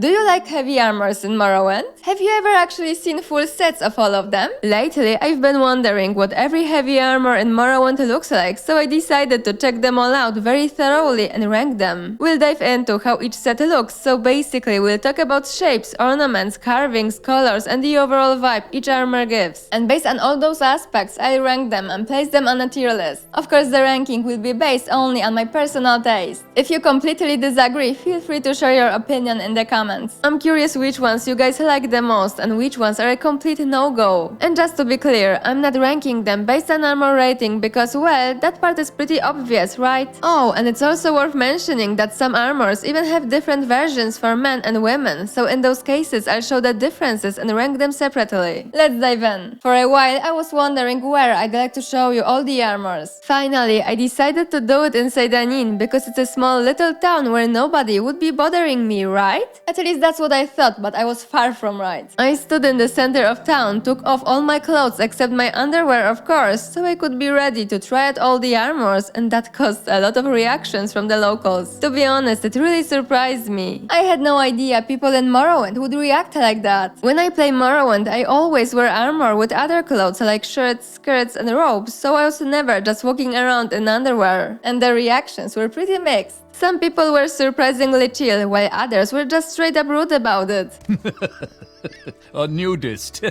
Do you like heavy armors in Morrowind? Have you ever actually seen full sets of all of them? Lately, I've been wondering what every heavy armor in Morrowind looks like, so I decided to check them all out very thoroughly and rank them. We'll dive into how each set looks, so basically we'll talk about shapes, ornaments, carvings, colors, and the overall vibe each armor gives. And based on all those aspects, I'll rank them and place them on a tier list. Of course, the ranking will be based only on my personal taste. If you completely disagree, feel free to share your opinion in the comments. I'm curious which ones you guys like the most and which ones are a complete no-go. And just to be clear, I'm not ranking them based on armor rating because, well, that part is pretty obvious, right? Oh, and it's also worth mentioning that some armors even have different versions for men and women, so in those cases I'll show the differences and rank them separately. Let's dive in. For a while I was wondering where I'd like to show you all the armors. Finally, I decided to do it in Seydanin because it's a small little town where nobody would be bothering me, right? At least that's what I thought, but I was far from right. I stood in the center of town, took off all my clothes except my underwear of course, so I could be ready to try out all the armors, and that caused a lot of reactions from the locals. To be honest, it really surprised me. I had no idea people in Morrowind would react like that. When I play Morrowind, I always wear armor with other clothes like shirts, skirts, and robes, so I was never just walking around in underwear. And the reactions were pretty mixed. Some people were surprisingly chill, while others were just straight up rude about it. A nudist.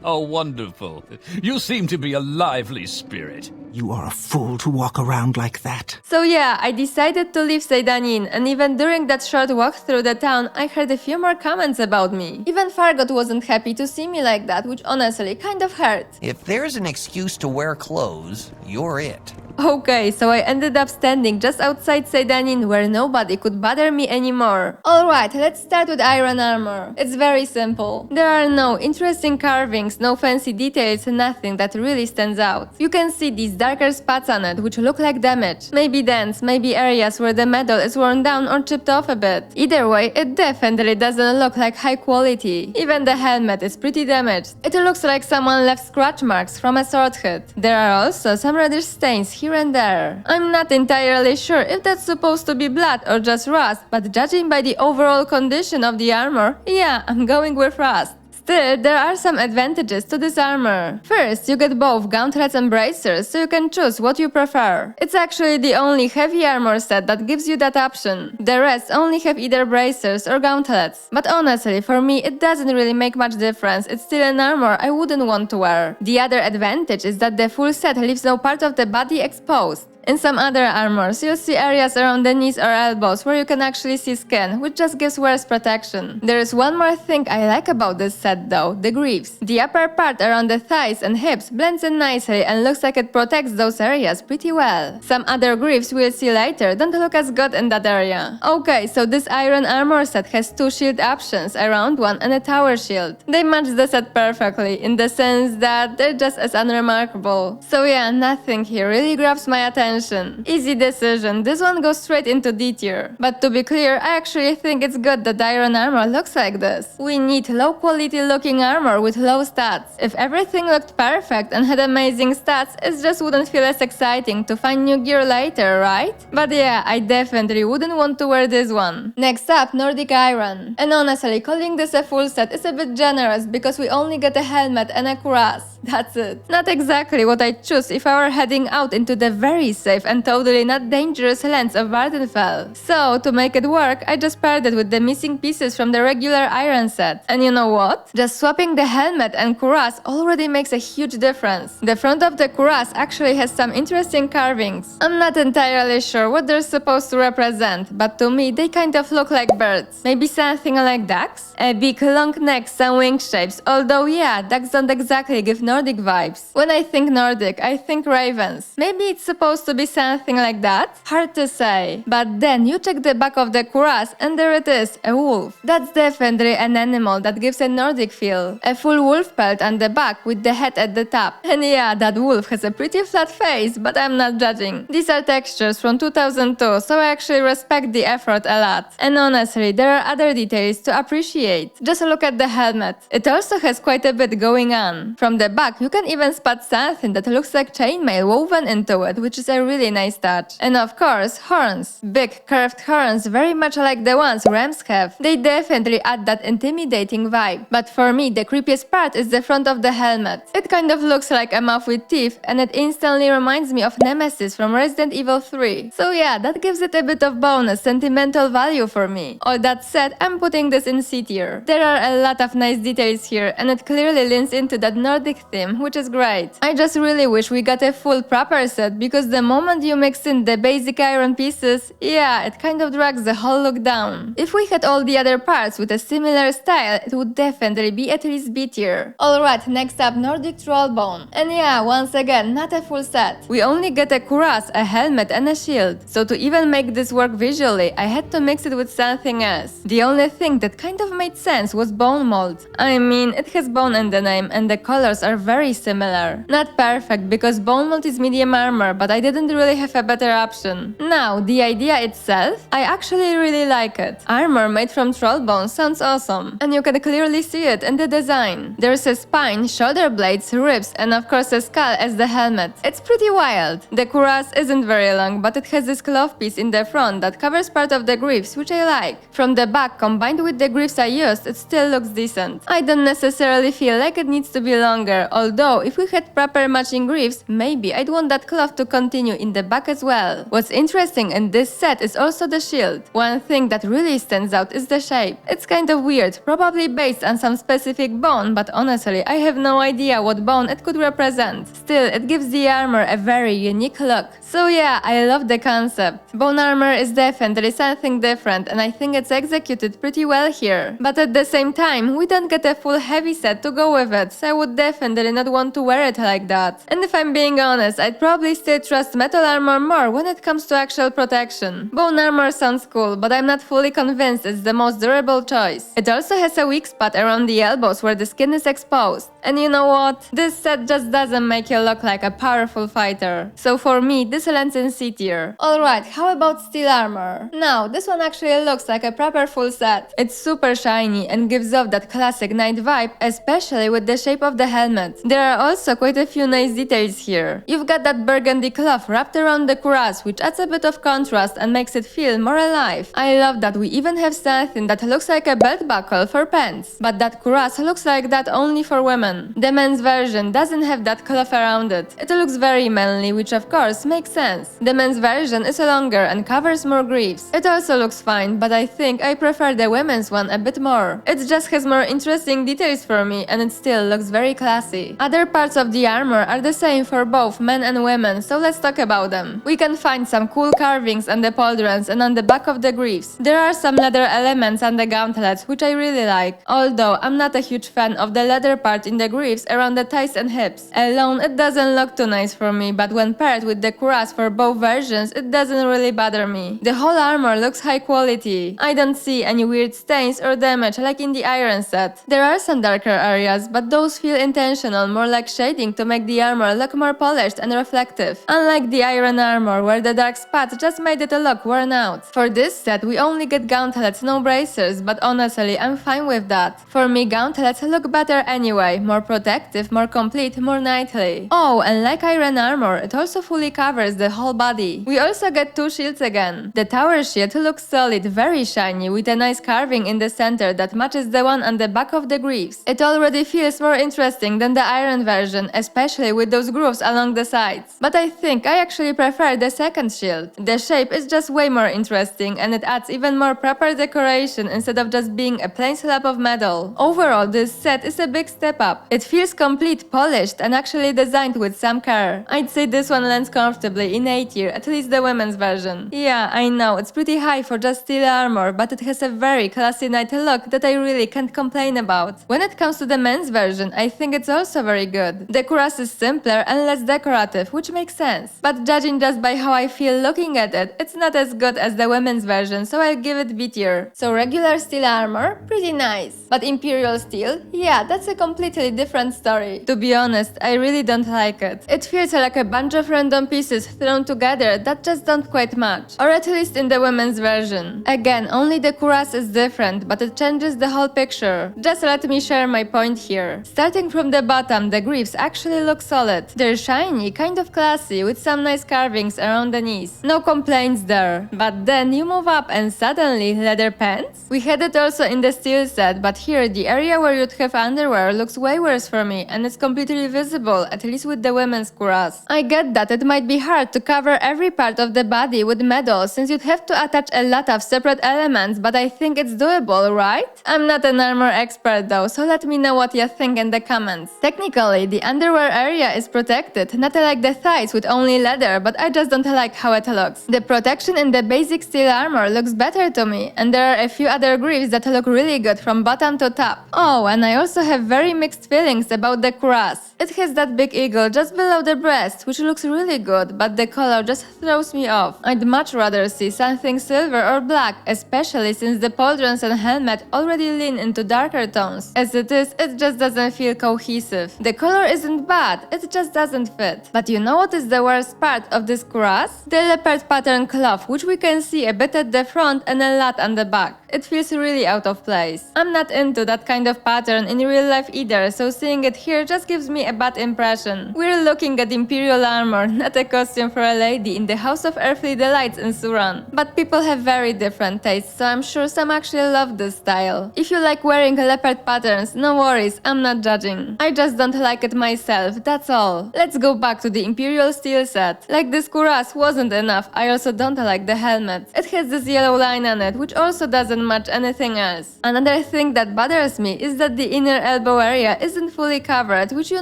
How wonderful. You seem to be a lively spirit. You are a fool to walk around like that. So yeah, I decided to leave Seydanin, and even during that short walk through the town, I heard a few more comments about me. Even Fargot wasn't happy to see me like that, which honestly kind of hurt. If there's an excuse to wear clothes, you're it. Okay, so I ended up standing just outside Seydanin where nobody could bother me anymore. Alright, let's start with iron armor. It's very simple. There are no interesting carvings, no fancy details, nothing that really stands out. You can see these darker spots on it which look like damage. Maybe dents, maybe areas where the metal is worn down or chipped off a bit. Either way, it definitely doesn't look like high quality. Even the helmet is pretty damaged. It looks like someone left scratch marks from a sword hit. There are also some reddish stains here and there. I'm not entirely sure if that's supposed to be blood or just rust, but judging by the overall condition of the armor, yeah, I'm going with rust. Still, there are some advantages to this armor. First, you get both gauntlets and bracers, so you can choose what you prefer. It's actually the only heavy armor set that gives you that option. The rest only have either bracers or gauntlets. But honestly, for me, it doesn't really make much difference. It's still an armor I wouldn't want to wear. The other advantage is that the full set leaves no part of the body exposed. In some other armors, you'll see areas around the knees or elbows where you can actually see skin, which just gives worse protection. There is one more thing I like about this set though, the greaves. The upper part around the thighs and hips blends in nicely and looks like it protects those areas pretty well. Some other greaves we'll see later don't look as good in that area. Okay, so this iron armor set has two shield options, a round one and a tower shield. They match the set perfectly, in the sense that they're just as unremarkable. So yeah, nothing here really grabs my attention. Easy decision, this one goes straight into D tier. But to be clear, I actually think it's good that iron armor looks like this. We need low quality looking armor with low stats. If everything looked perfect and had amazing stats, it just wouldn't feel as exciting to find new gear later, right? But yeah, I definitely wouldn't want to wear this one. Next up, Nordic iron. And honestly, calling this a full set is a bit generous because we only get a helmet and a cuirass. That's it. Not exactly what I'd choose if I were heading out into the very safe and totally not dangerous lands of Vardenfell. So, to make it work, I just paired it with the missing pieces from the regular iron set. And you know what? Just swapping the helmet and cuirass already makes a huge difference. The front of the cuirass actually has some interesting carvings. I'm not entirely sure what they're supposed to represent, but to me they kind of look like birds. Maybe something like ducks? A big long neck, some wing shapes, although yeah, ducks don't exactly give Nordic vibes. When I think Nordic, I think ravens. Maybe it's supposed to be something like that? Hard to say. But then you check the back of the cuirass and there it is, a wolf. That's definitely an animal that gives a Nordic feel. A full wolf pelt on the back with the head at the top. And yeah, that wolf has a pretty flat face, but I'm not judging. These are textures from 2002, so I actually respect the effort a lot. And honestly, there are other details to appreciate. Just look at the helmet. It also has quite a bit going on. From the back, you can even spot something that looks like chainmail woven into it, which is a a really nice touch. And of course, horns. Big curved horns, very much like the ones rams have. They definitely add that intimidating vibe. But for me, the creepiest part is the front of the helmet. It kind of looks like a mouth with teeth, and it instantly reminds me of Nemesis from Resident Evil 3. So yeah, that gives it a bit of bonus sentimental value for me. All that said, I'm putting this in C tier. There are a lot of nice details here, and it clearly leans into that Nordic theme, which is great. I just really wish we got a full proper set, because the moment you mix in the basic iron pieces, yeah, it kind of drags the whole look down. If we had all the other parts with a similar style, it would definitely be at least B tier. Alright, next up, Nordic Trollbone. And yeah, once again, not a full set. We only get a cuirass, a helmet and a shield. So to even make this work visually, I had to mix it with something else. The only thing that kind of made sense was bone mold. I mean, it has bone in the name and the colors are very similar. Not perfect because bone mold is medium armor, but I didn't really have a better option. Now, the idea itself, I actually really like it. Armor made from troll bone sounds awesome, and you can clearly see it in the design. There's a spine, shoulder blades, ribs, and of course a skull as the helmet. It's pretty wild. The cuirass isn't very long, but it has this cloth piece in the front that covers part of the greaves, which I like. From the back, combined with the greaves I used, it still looks decent. I don't necessarily feel like it needs to be longer, although if we had proper matching greaves, maybe I'd want that cloth to continue in the back as well. What's interesting in this set is also the shield. One thing that really stands out is the shape. It's kind of weird, probably based on some specific bone, but honestly, I have no idea what bone it could represent. Still, it gives the armor a very unique look. So yeah, I love the concept. Bone armor is definitely something different, and I think it's executed pretty well here. But at the same time, we don't get a full heavy set to go with it, so I would definitely not want to wear it like that. And if I'm being honest, I'd probably still trust metal armor more when it comes to actual protection. Bone armor sounds cool, but I'm not fully convinced it's the most durable choice. It also has a weak spot around the elbows where the skin is exposed. And you know what? This set just doesn't make you look like a powerful fighter. So for me, this lands in C tier. Alright, how about steel armor? Now, this one actually looks like a proper full set. It's super shiny and gives off that classic knight vibe, especially with the shape of the helmet. There are also quite a few nice details here. You've got that burgundy cloth wrapped around the cuirass, which adds a bit of contrast and makes it feel more alive. I love that we even have something that looks like a belt buckle for pants, but that cuirass looks like that only for women. The men's version doesn't have that cloth around it. It looks very manly, which of course makes sense. The men's version is longer and covers more greaves. It also looks fine, but I think I prefer the women's one a bit more. It just has more interesting details for me, and it still looks very classy. Other parts of the armor are the same for both men and women, so let's talk about them. We can find some cool carvings on the pauldrons and on the back of the greaves. There are some leather elements on the gauntlets, which I really like, although I'm not a huge fan of the leather part in the greaves around the thighs and hips. Alone, it doesn't look too nice for me, but when paired with the cuirass for both versions, it doesn't really bother me. The whole armor looks high quality. I don't see any weird stains or damage like in the iron set. There are some darker areas, but those feel intentional, more like shading to make the armor look more polished and reflective. Unlike the iron armor, where the dark spots just made it look worn out. For this set, we only get gauntlets, no bracers, but honestly, I'm fine with that. For me, gauntlets look better anyway, more protective, more complete, more knightly. Oh, and like iron armor, it also fully covers the whole body. We also get two shields again. The tower shield looks solid, very shiny, with a nice carving in the center that matches the one on the back of the greaves. It already feels more interesting than the iron version, especially with those grooves along the sides. But I think I actually prefer the second shield. The shape is just way more interesting, and it adds even more proper decoration instead of just being a plain slab of metal. Overall, this set is a big step up. It feels complete, polished, and actually designed with some care. I'd say this one lands comfortably in A tier, at least the women's version. Yeah, I know, it's pretty high for just steel armor, but it has a very classy knight look that I really can't complain about. When it comes to the men's version, I think it's also very good. The cuirass is simpler and less decorative, which makes sense. But judging just by how I feel looking at it, it's not as good as the women's version, so I'll give it B tier. So regular steel armor, pretty nice. But Imperial steel? Yeah, that's a completely different story. To be honest, I really don't like it. It feels like a bunch of random pieces thrown together that just don't quite match. Or at least in the women's version. Again, only the cuirass is different, but it changes the whole picture. Just let me share my point here. Starting from the bottom, the greaves actually look solid. They're shiny, kind of classy, with some nice carvings around the knees. No complaints there. But then you move up and suddenly leather pants? We had it also in the steel set, but here the area where you'd have underwear looks way worse for me and it's completely visible, at least with the women's cuirass. I get that it might be hard to cover every part of the body with metal since you'd have to attach a lot of separate elements, but I think it's doable, right? I'm not an armor expert though, so let me know what you think in the comments. Technically, the underwear area is protected, not like the thighs with only leather, but I just don't like how it looks. The protection in the basic steel armor looks better to me, and there are a few other greaves that look really good from bottom to top. Oh, and I also have very mixed feelings about the cuirass. It has that big eagle just below the breast, which looks really good, but the color just throws me off. I'd much rather see something silver or black, especially since the pauldrons and helmet already lean into darker tones. As it is, it just doesn't feel cohesive. The color isn't bad, it just doesn't fit. But you know what is the worst part of this cuirass? The leopard pattern cloth, which we can see a bit at the front and a lot on the back. It feels really out of place. I'm not into that kind of pattern in real life either, so seeing it here just gives me a bad impression. We're looking at Imperial armor, not a costume for a lady in the House of Earthly Delights in Suran. But people have very different tastes, so I'm sure some actually love this style. If you like wearing leopard patterns, no worries, I'm not judging. I just don't like it myself, that's all. Let's go back to the Imperial steel set. Like this cuirass wasn't enough, I also don't like the helmet. It has this yellow line on it, which also doesn't match anything else. Another thing that bothers me is that the inner elbow area isn't fully covered, which you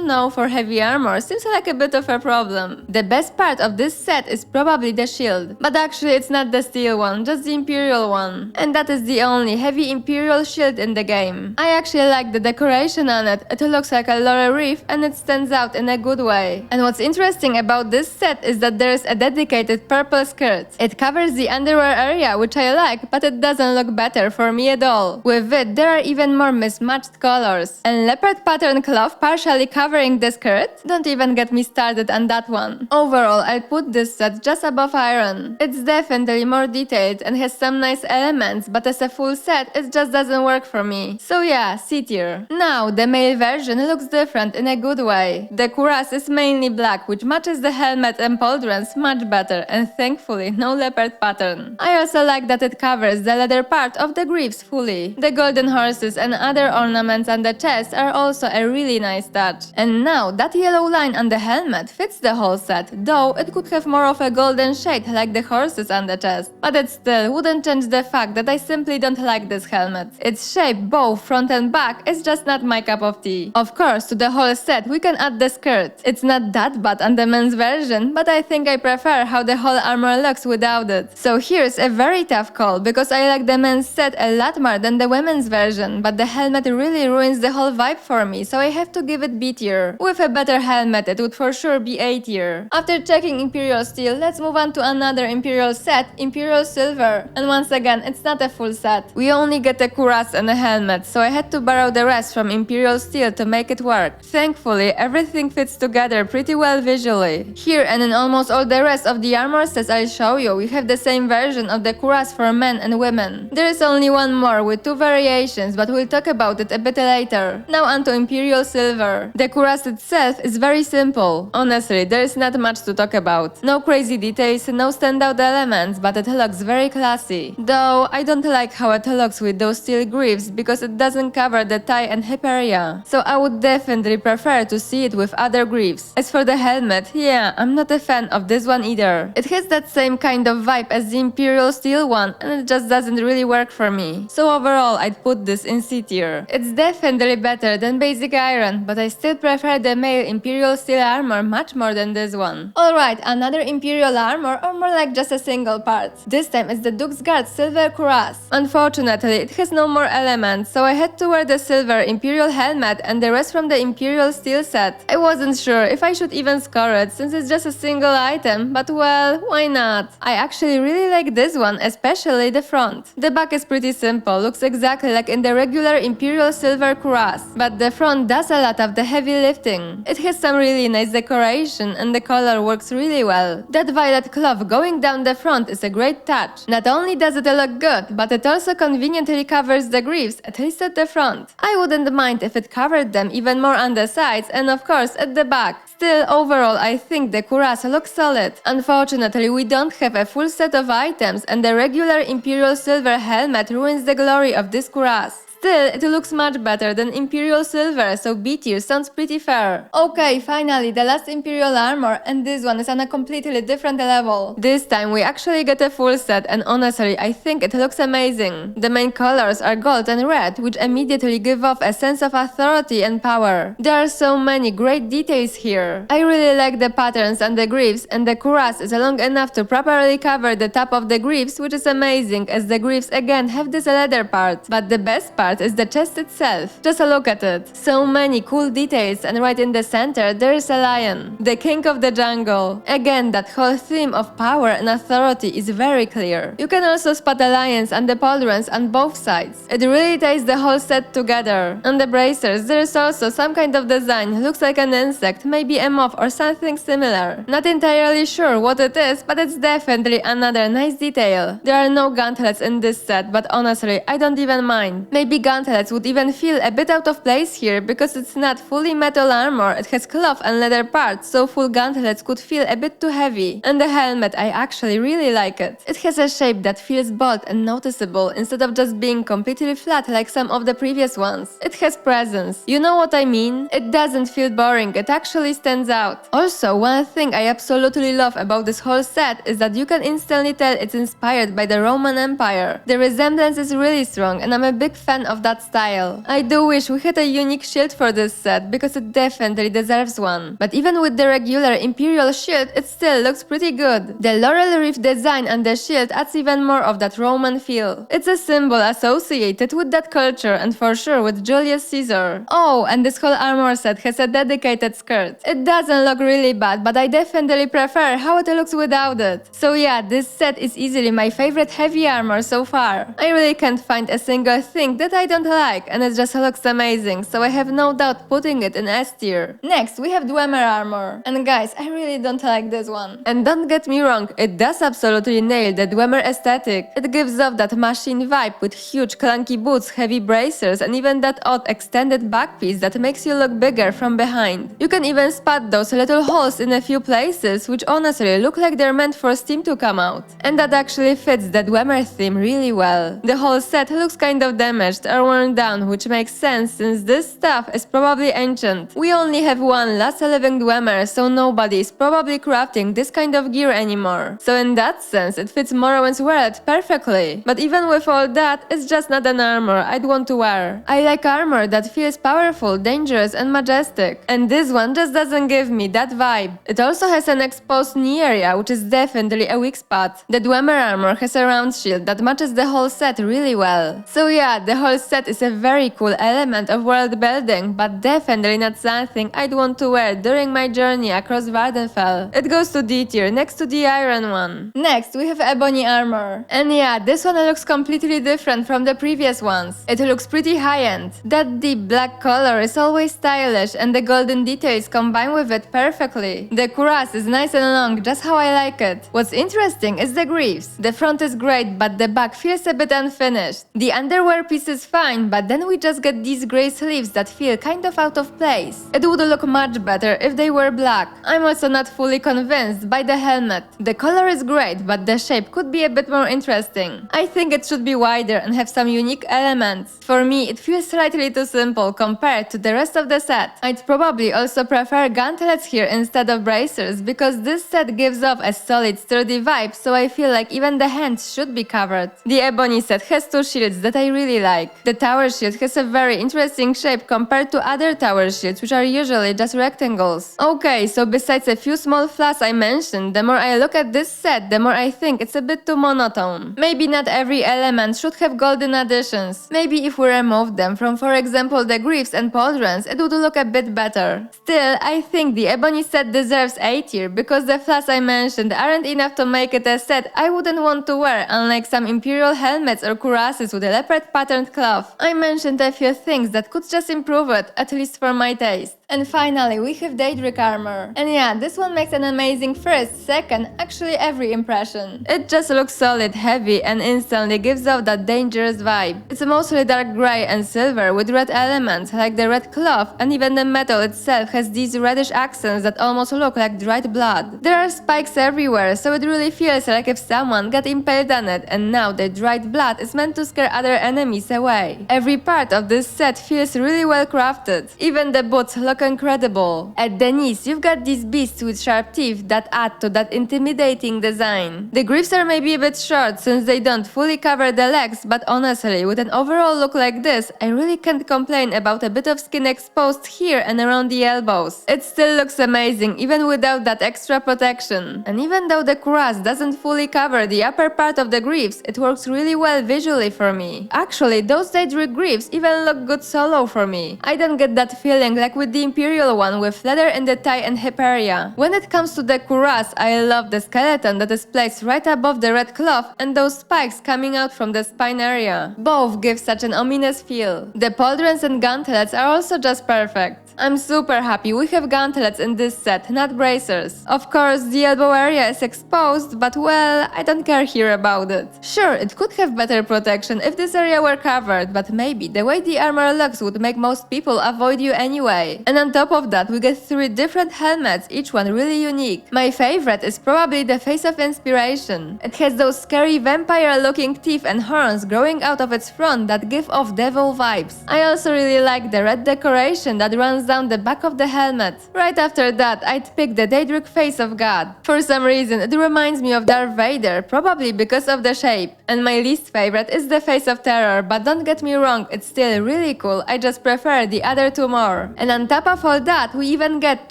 know for heavy armor seems like a bit of a problem. The best part of this set is probably the shield, but actually it's not the steel one, just the Imperial one. And that is the only heavy Imperial shield in the game. I actually like the decoration on it, it looks like a laurel wreath and it stands out in a good way. And what's interesting about this set is that there is a dedicated purple skirt. It covers the underwear area, which I like, but it doesn't look better for me at all. With it, there are even more mismatched colors. And leopard pattern cloth partially covering the skirt? Don't even get me started on that one. Overall, I'd put this set just above iron. It's definitely more detailed and has some nice elements, but as a full set, it just doesn't work for me. So yeah, C tier. Now, the male version looks different in a good way. The cuirass is mainly black, which matches the helmet and pauldrons much better, and thankfully, no leopard pattern. I also like that it covers the leather part of the greaves fully. The golden horses and other ornaments on the chest are also a really nice touch. And now, that yellow line on the helmet fits the whole set, though it could have more of a golden shade like the horses on the chest. But it still wouldn't change the fact that I simply don't like this helmet. Its shape, both front and back, is just not my cup of tea. Of course, to the whole set we can add the skirt. It's not that bad on the men's version, but I think I prefer how the whole armor looks without it. So here's a very tough call, because I like the men's set a lot more than the women's version, but the helmet really ruins the whole vibe for me, so I have to give it B tier. With a better helmet, it would for sure be A tier. After checking Imperial Steel, let's move on to another Imperial set, Imperial Silver. And once again, it's not a full set. We only get a cuirass and a helmet, so I had to borrow the rest from Imperial Steel to make it work. Thankfully, everything fits together pretty well visually. Here and in almost all the rest of the armor sets I'll show you, we have the same version of the cuirass for men and women. There is only one more with two variations, but we'll talk about it a bit later. Now onto Imperial Silver. The cuirass itself is very simple. Honestly, there is not much to talk about. No crazy details, no standout elements, but it looks very classy. Though, I don't like how it looks with those steel greaves because it doesn't cover the thigh and hip area. So I would definitely prefer to see it with other greaves. As for the helmet, yeah, I'm not a fan of this one either. It has that same kind of vibe as the Imperial Steel one, and it just doesn't really work for me. So overall, I'd put this in C tier. It's definitely better than basic iron, but I still prefer the male Imperial Steel armor much more than this one. Alright, another Imperial armor, or more like just a single part. This time it's the Duke's Guard Silver Cuirass. Unfortunately, it has no more elements, so I had to wear the silver Imperial helmet and the rest from the Imperial Steel set. I wasn't sure if I should even score it, since it's just a single item, but well, why not? I actually really like this one, especially the front. The back is pretty simple, looks exactly like in the regular Imperial Silver Cuirass, but the front does a lot of the heavy lifting. It has some really nice decoration and the color works really well. That violet cloth going down the front is a great touch. Not only does it look good, but it also conveniently covers the greaves, at least at the front. I wouldn't mind if it covered them even more on the sides and of course at the back. Still, overall, I think the cuirass cuirass look solid. Unfortunately, we don't have a full set of items and the regular Imperial silver helmet ruins the glory of this cuirass. Still, it looks much better than Imperial Silver, so B tier sounds pretty fair. Okay, finally, the last Imperial armor, and this one is on a completely different level. This time we actually get a full set, and honestly, I think it looks amazing. The main colors are gold and red, which immediately give off a sense of authority and power. There are so many great details here. I really like the patterns and the greaves, and the cuirass is long enough to properly cover the top of the greaves, which is amazing, as the greaves again have this leather part. But the best part is the chest itself. Just look at it. So many cool details, and right in the center there is a lion, the king of the jungle. Again, that whole theme of power and authority is very clear. You can also spot the lions and the pauldrons on both sides. It really ties the whole set together. On the bracers there is also some kind of design, looks like an insect, maybe a moth or something similar. Not entirely sure what it is, but it's definitely another nice detail. There are no gauntlets in this set, but honestly I don't even mind. Maybe gauntlets would even feel a bit out of place here because it's not fully metal armor, it has cloth and leather parts, so full gauntlets could feel a bit too heavy. And the helmet, I actually really like it. It has a shape that feels bold and noticeable instead of just being completely flat like some of the previous ones. It has presence. You know what I mean? It doesn't feel boring, it actually stands out. Also, one thing I absolutely love about this whole set is that you can instantly tell it's inspired by the Roman Empire. The resemblance is really strong and I'm a big fan of that style. I do wish we had a unique shield for this set because it definitely deserves one. But even with the regular Imperial shield, it still looks pretty good. The laurel leaf design on the shield adds even more of that Roman feel. It's a symbol associated with that culture and for sure with Julius Caesar. Oh, and this whole armor set has a dedicated skirt. It doesn't look really bad, but I definitely prefer how it looks without it. So yeah, this set is easily my favorite heavy armor so far. I really can't find a single thing that I don't like, and it just looks amazing, so I have no doubt putting it in S tier. Next, we have Dwemer armor. And guys, I really don't like this one. And don't get me wrong, it does absolutely nail the Dwemer aesthetic. It gives off that machine vibe with huge clunky boots, heavy bracers, and even that odd extended back piece that makes you look bigger from behind. You can even spot those little holes in a few places, which honestly look like they're meant for steam to come out. And that actually fits the Dwemer theme really well. The whole set looks kind of damaged or worn down, which makes sense since this stuff is probably ancient. We only have one last living Dwemer, so nobody is probably crafting this kind of gear anymore. So in that sense, it fits Morrowind's world perfectly. But even with all that, it's just not an armor I'd want to wear. I like armor that feels powerful, dangerous, and majestic. And this one just doesn't give me that vibe. It also has an exposed knee area, which is definitely a weak spot. The Dwemer armor has a round shield that matches the whole set really well. So yeah, the whole set is a very cool element of world building, but definitely not something I'd want to wear during my journey across Vardenfell. It goes to D tier, next to the iron one. Next, we have Ebony armor. And yeah, this one looks completely different from the previous ones. It looks pretty high-end. That deep black color is always stylish, and the golden details combine with it perfectly. The cuirass is nice and long, just how I like it. What's interesting is the greaves. The front is great, but the back feels a bit unfinished. The underwear piece is fine, but then we just get these grey sleeves that feel kind of out of place. It would look much better if they were black. I'm also not fully convinced by the helmet. The color is great, but the shape could be a bit more interesting. I think it should be wider and have some unique elements. For me, it feels slightly too simple compared to the rest of the set. I'd probably also prefer gauntlets here instead of bracers because this set gives off a solid, sturdy vibe, so I feel like even the hands should be covered. The Ebony set has two shields that I really like. The tower shield has a very interesting shape compared to other tower shields, which are usually just rectangles. Okay, so besides a few small flaws I mentioned, the more I look at this set, the more I think it's a bit too monotone. Maybe not every element should have golden additions. Maybe if we remove them from, for example, the greaves and pauldrons, it would look a bit better. Still, I think the Ebony set deserves A tier because the flaws I mentioned aren't enough to make it a set I wouldn't want to wear, unlike some Imperial helmets or cuirasses with leopard patterned cloth. I mentioned a few things that could just improve it, at least for my taste. And finally, we have Daedric armor. And yeah, this one makes an amazing first, second, actually every impression. It just looks solid, heavy, and instantly gives off that dangerous vibe. It's mostly dark grey and silver with red elements, like the red cloth, and even the metal itself has these reddish accents that almost look like dried blood. There are spikes everywhere, so it really feels like if someone got impaled on it, and now the dried blood is meant to scare other enemies away. Every part of this set feels really well crafted. Even the boots look incredible. At the knees, you've got these beasts with sharp teeth that add to that intimidating design. The greaves are maybe a bit short since they don't fully cover the legs, but honestly, with an overall look like this, I really can't complain about a bit of skin exposed here and around the elbows. It still looks amazing even without that extra protection. And even though the cuirass doesn't fully cover the upper part of the greaves, it works really well visually for me. Actually, those Daedric greaves even look good solo for me. I don't get that feeling like with the Imperial one with leather in the thigh and hip area. When it comes to the cuirass, I love the skeleton that is placed right above the red cloth and those spikes coming out from the spine area. Both give such an ominous feel. The pauldrons and gauntlets are also just perfect. I'm super happy we have gauntlets in this set, not bracers. Of course, the elbow area is exposed, but well, I don't care here about it. Sure, it could have better protection if this area were covered, but maybe the way the armor looks would make most people avoid you anyway. And on top of that, we get 3 different helmets, each one really unique. My favorite is probably the Face of Inspiration. It has those scary vampire-looking teeth and horns growing out of its front that give off devil vibes. I also really like the red decoration that runs down the back of the helmet. Right after that, I'd pick the Daedric Face of God. For some reason, it reminds me of Darth Vader, probably because of the shape. And my least favorite is the Face of Terror, but don't get me wrong, it's still really cool, I just prefer the other 2 more. And on top of all that, we even get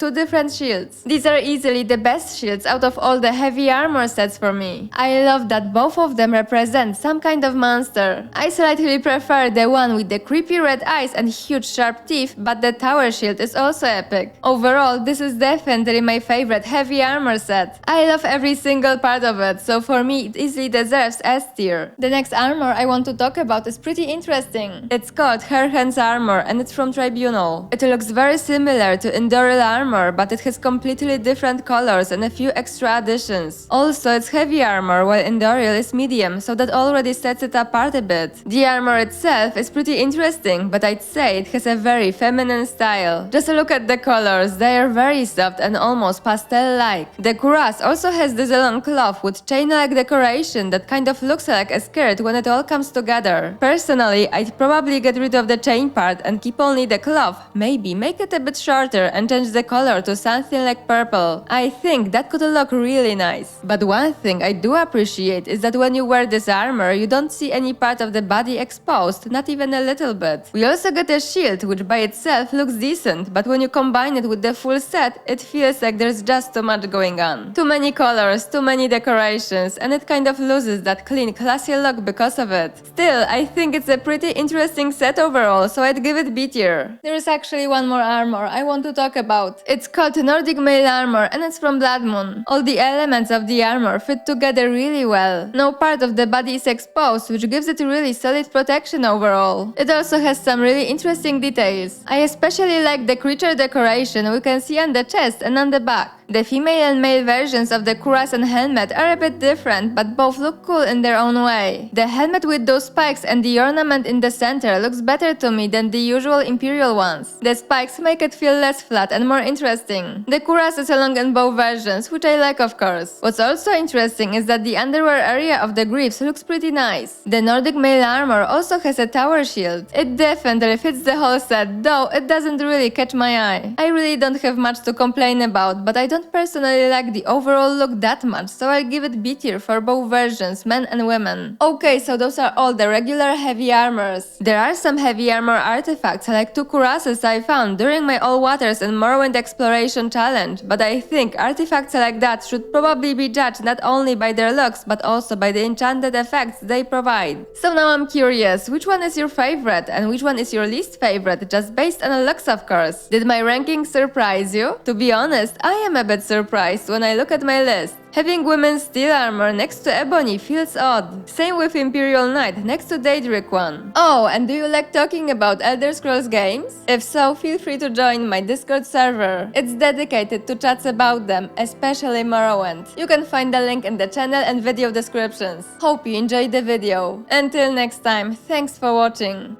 2 different shields. These are easily the best shields out of all the heavy armor sets for me. I love that both of them represent some kind of monster. I slightly prefer the one with the creepy red eyes and huge sharp teeth, but the tower shield is also epic. Overall, this is definitely my favorite heavy armor set. I love every single part of it, so for me it easily deserves S tier. The next armor I want to talk about is pretty interesting. It's called Herhen's armor and it's from Tribunal. It looks very similar to Imperial armor, but it has completely different colors and a few extra additions. Also, it's heavy armor while Imperial is medium, so that already sets it apart a bit. The armor itself is pretty interesting, but I'd say it has a very feminine style. Just look at the colors, they are very soft and almost pastel-like. The cuirass also has this long cloth with chain-like decoration that kind of looks like a skirt when it all comes together. Personally, I'd probably get rid of the chain part and keep only the cloth, maybe make it a bit shorter and change the color to something like purple. I think that could look really nice. But one thing I do appreciate is that when you wear this armor, you don't see any part of the body exposed, not even a little bit. We also get a shield, which by itself looks decent, but when you combine it with the full set, it feels like there's just too much going on. Too many colors, too many decorations, and it kind of loses that clean, classy look because of it. Still, I think it's a pretty interesting set overall, so I'd give it B tier. There is actually one more armor I want to talk about. It's called Nordic male armor and it's from Bloodmoon. All the elements of the armor fit together really well. No part of the body is exposed, which gives it really solid protection overall. It also has some really interesting details. I especially like the creature decoration we can see on the chest and on the back. The female and male versions of the cuirass and helmet are a bit different, but both look cool in their own way. The helmet with those spikes and the ornament in the center looks better to me than the usual Imperial ones. The spikes make it feel less flat and more interesting. The cuirass is long in both versions, which I like of course. What's also interesting is that the underwear area of the greaves looks pretty nice. The Nordic male armor also has a tower shield. It definitely fits the whole set, though it doesn't really catch my eye. I really don't have much to complain about, but I don't personally like the overall look that much, so I'll give it B tier for both versions, men and women. Okay, so those are all the regular heavy armors. There are some heavy armor artifacts like 2 cuirasses I found during my All Waters and Morrowind exploration challenge, but I think artifacts like that should probably be judged not only by their looks but also by the enchanted effects they provide. So now I'm curious, which one is your favorite and which one is your least favorite, just based on looks of course? Did my ranking surprise you? To be honest, I am a bit surprised when I look at my list. Having women's steel armor next to Ebony feels odd. Same with Imperial Knight next to Daedric one. Oh, and do you like talking about Elder Scrolls games? If so, feel free to join my Discord server. It's dedicated to chats about them, especially Morrowind. You can find the link in the channel and video descriptions. Hope you enjoyed the video. Until next time, thanks for watching.